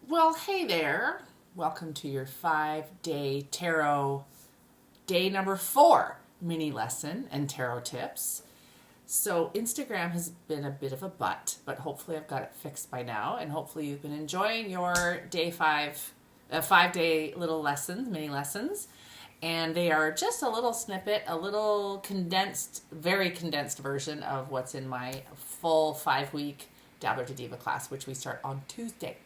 Well, hey there. Welcome to your 5-day tarot day number 4 mini lesson and tarot tips. So, Instagram has been a bit of a butt, but hopefully I've got it fixed by now, and hopefully you've been enjoying your day 5-day little lessons, mini lessons. And they are just a little snippet, a little condensed, very condensed version of what's in my full 5-week Dabbler to Diva class, which we start on Tuesday.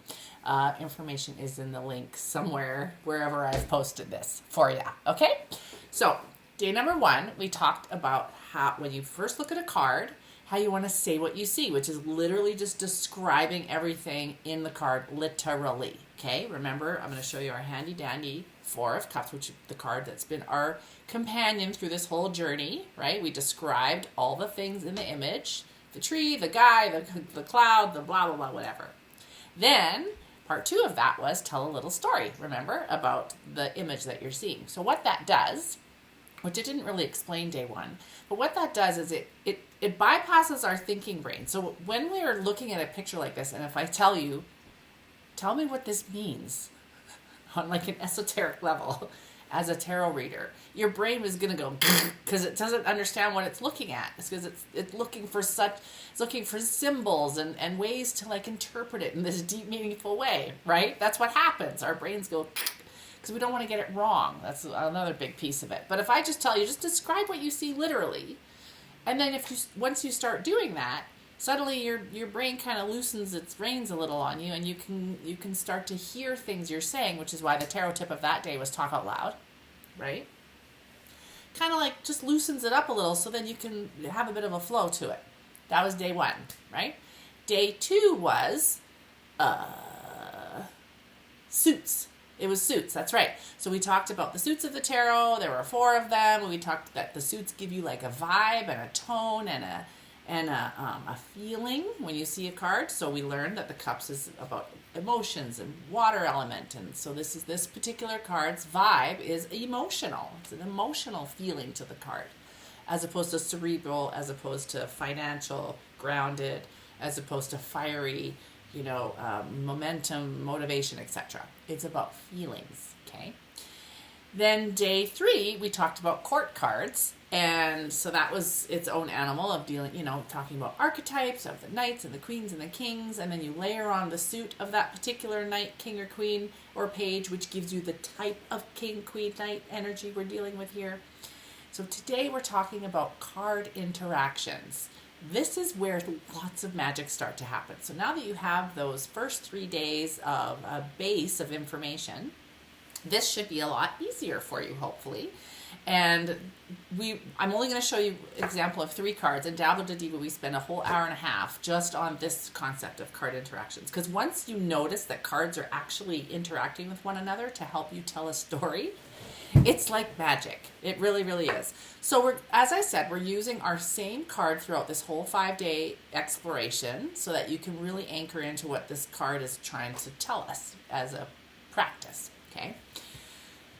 Information is in the link somewhere, wherever I've posted this for you. Okay? So, day number 1, we talked about how, when you first look at a card, how you want to say what you see, which is literally just describing everything in the card literally. Okay? Remember, I'm going to show you our handy dandy 4 of Cups, which is the card that's been our companion through this whole journey, right? We described all the things in the image, the tree, the guy, the cloud, the blah, blah, blah, whatever. Then, part 2 of that was tell a little story, remember, about the image that you're seeing. So what that does, which it didn't really explain day 1, but what that does is it bypasses our thinking brain. So when we're looking at a picture like this, and if I tell you, tell me what this means on like an esoteric level as a tarot reader, your brain is going to go because it doesn't understand what it's looking at. It's because it's looking for symbols and ways to like interpret it in this deep, meaningful way, right? That's what happens. Our brains go because we don't want to get it wrong. That's another big piece of it. But if I just tell you, just describe what you see literally, and then once you start doing that, suddenly your brain kind of loosens its reins a little on you, and you can start to hear things you're saying, which is why the tarot tip of that day was talk out loud, right? Kind of like just loosens it up a little so then you can have a bit of a flow to it. That was day 1, right? Day 2 was suits. It was suits, that's right. So we talked about the suits of the tarot. There were 4 of them. We talked that the suits give you like a vibe and a tone and a feeling when you see a card. So we learned that the cups is about emotions and water element, and so this particular card's vibe is emotional. It's an emotional feeling to the card, as opposed to cerebral, as opposed to financial, grounded, as opposed to fiery, momentum, motivation, etc. It's about feelings. Okay. Then day 3, we talked about court cards. And so that was its own animal of dealing, talking about archetypes of the knights and the queens and the kings. And then you layer on the suit of that particular knight, king or queen or page, which gives you the type of king, queen, knight energy we're dealing with here. So today we're talking about card interactions. This is where lots of magic start to happen. So now that you have those first 3 days of a base of information, this should be a lot easier for you, hopefully. And I'm only going to show you an example of 3 cards. In Dabbler to Diva, we spend a whole hour and a half just on this concept of card interactions. Because once you notice that cards are actually interacting with one another to help you tell a story, it's like magic. It really, really is. So as I said, we're using our same card throughout this whole 5-day exploration so that you can really anchor into what this card is trying to tell us as a practice. Okay.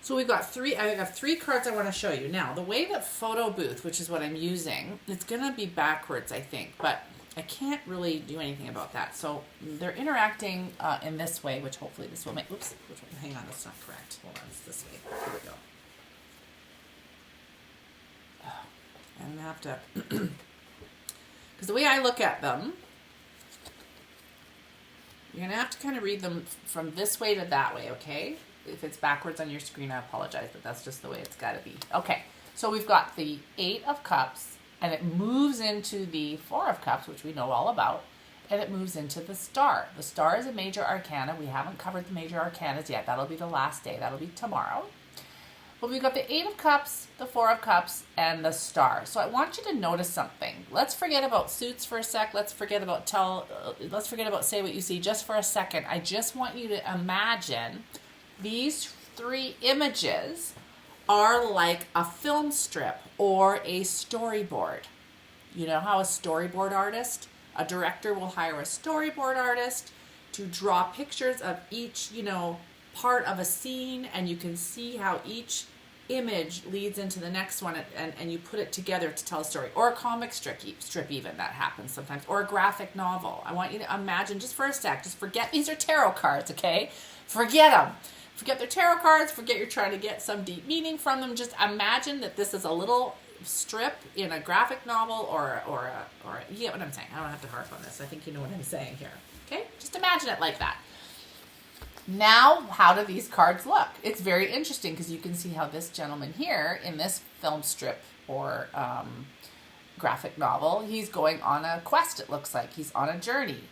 So I have 3 cards I want to show you. Now, the way that Photo Booth, which is what I'm using, it's going to be backwards, I think, but I can't really do anything about that. So they're interacting in this way, which hopefully this will make, hang on, that's not correct. Hold on, it's this way. Here we go. I'm going to have to, because the way I look at them, you're going to have to kind of read them from this way to that way, okay? If it's backwards on your screen, I apologize, but that's just the way it's got to be. Okay, so we've got the 8 of Cups, and it moves into the 4 of Cups, which we know all about, and it moves into the Star. The Star is a major arcana. We haven't covered the major arcanas yet. That'll be the last day. That'll be tomorrow. But we've got the 8 of Cups, the 4 of Cups, and the Star. So I want you to notice something. Let's forget about suits for a sec. Let's forget about say what you see just for a second. I just want you to imagine these 3 images are like a film strip or a storyboard. You know how a storyboard artist, a director will hire a storyboard artist to draw pictures of each, part of a scene, and you can see how each image leads into the next one, and you put it together to tell a story. Or a comic strip even, that happens sometimes. Or a graphic novel. I want you to imagine, just for a sec, just forget these are tarot cards, okay? Forget them. Forget their tarot cards. Forget you're trying to get some deep meaning from them. Just imagine that this is a little strip in a graphic novel or you get what I'm saying. I don't have to harp on this. I think you know what I'm saying here. Okay? Just imagine it like that. Now, how do these cards look? It's very interesting because you can see how this gentleman here in this film strip or graphic novel, he's going on a quest, it looks like. He's on a journey.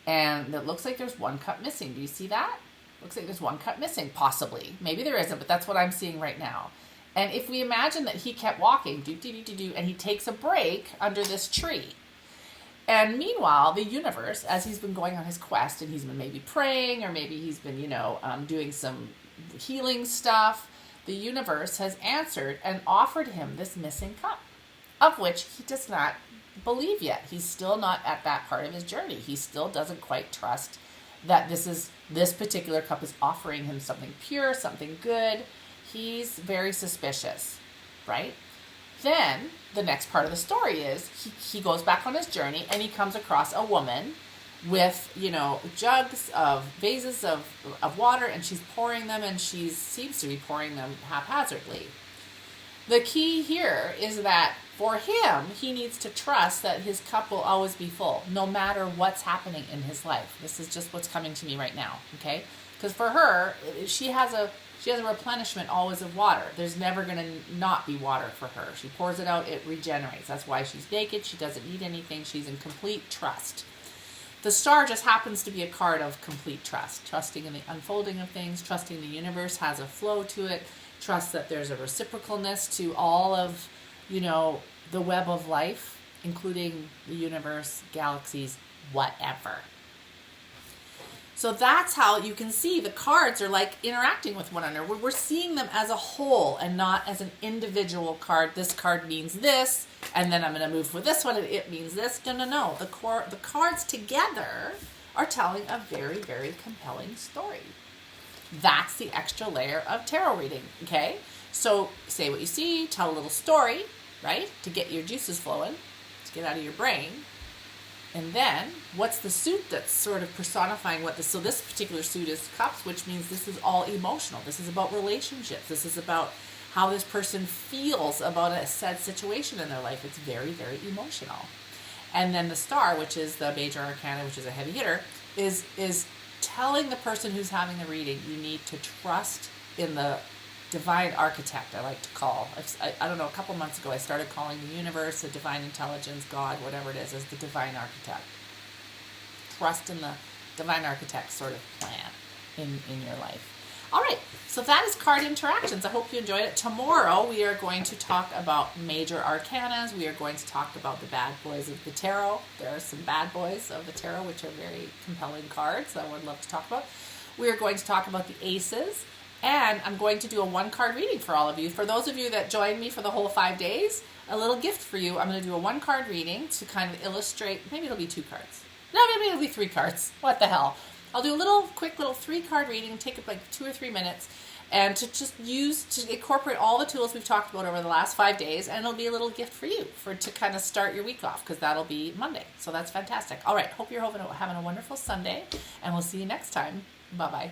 And it looks like there's one cup missing. Do you see that? Looks like there's one cup missing, possibly. Maybe there isn't, but that's what I'm seeing right now. And if we imagine that he kept walking, and he takes a break under this tree. And meanwhile, the universe, as he's been going on his quest, and he's been maybe praying, or maybe he's been, doing some healing stuff, the universe has answered and offered him this missing cup, of which he does not believe yet. He's still not at that part of his journey. He still doesn't quite trust that this particular cup is offering him something pure, something good. He's very suspicious, right? Then the next part of the story is he goes back on his journey and he comes across a woman with, vases of water, and she's pouring them, and she seems to be pouring them haphazardly. The key here is that for him, he needs to trust that his cup will always be full, no matter what's happening in his life. This is just what's coming to me right now, okay? Because for her, she has a replenishment always of water. There's never going to not be water for her. She pours it out, it regenerates. That's why she's naked. She doesn't need anything. She's in complete trust. The star just happens to be a card of complete trust, trusting in the unfolding of things, trusting the universe has a flow to it, trust that there's a reciprocalness to all of, the web of life, including the universe, galaxies, whatever. So that's how you can see the cards are like interacting with one another. We're seeing them as a whole and not as an individual card. This card means this, and then I'm going to move with this one, and it means this. No. The cards together are telling a very, very compelling story. That's the extra layer of tarot reading, okay? So say what you see, tell a little story, right? To get your juices flowing, to get out of your brain. And then, what's the suit that's sort of personifying so this particular suit is cups, which means this is all emotional. This is about relationships. This is about how this person feels about a said situation in their life. It's very, very emotional. And then the star, which is the major arcana, which is a heavy hitter, is telling the person who's having the reading, you need to trust in the divine architect, I like to call. I don't know, a couple months ago I started calling the universe, the divine intelligence, God, whatever it is, as the divine architect. Trust in the divine architect sort of plan in your life. All right, so that is card interactions. I hope you enjoyed it. Tomorrow we are going to talk about major arcanas. We are going to talk about the bad boys of the tarot. There are some bad boys of the tarot, which are very compelling cards that I would love to talk about. We are going to talk about the aces. And I'm going to do a one-card reading for all of you. For those of you that join me for the whole 5 days, a little gift for you. I'm going to do a one-card reading to kind of illustrate. Maybe it'll be 2 cards. No, maybe it'll be 3 cards. What the hell? I'll do a quick little 3-card reading, take it like 2 or 3 minutes, and to just to incorporate all the tools we've talked about over the last 5 days, and it'll be a little gift for you to kind of start your week off, because that'll be Monday. So that's fantastic. All right, hope you're having a wonderful Sunday, and we'll see you next time. Bye-bye.